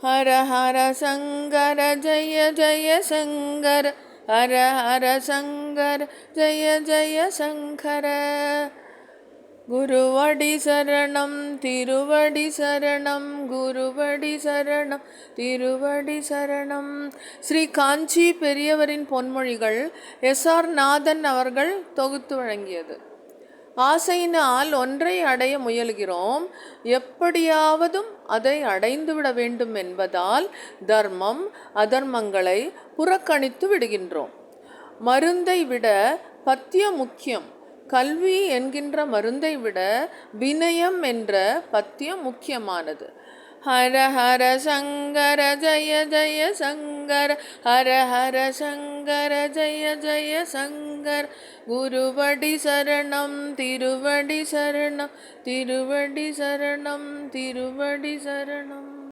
ஹர ஹர சங்கர ஜய ஜய சங்கர, ஹர ஹர சங்கர ஜய ஜய சங்கர. குருவடி சரணம் திருவடி சரணம், குருவடி சரணம் திருவடி சரணம். ஸ்ரீ காஞ்சி பெரியவரின் பொன்மொழிகள் எஸ்.ஆர். நாதன் அவர்கள் தொகுத்து வழங்கியது. ஆசையினால் ஒன்றை அடைய முயல்கிறோம், எப்படியாவதும் அதை அடைந்துவிட வேண்டும் என்பதால் தர்மம் அதர்மங்களை புறக்கணித்து விடுகின்றோம். மருந்தை விட பத்தியம் முக்கியம். கல்வி என்கின்ற மருந்தை விட வினயம் என்ற பத்தியம் முக்கியமானது. ஹர ஹர சங்கர ஜய ஜய சங்கர, ஹர ஹர சங்கர ஜய ஜய சங்கர. குருவடி சரணம் திருவடி சரணம், திருவடி சரணம் திருவடி சரணம்.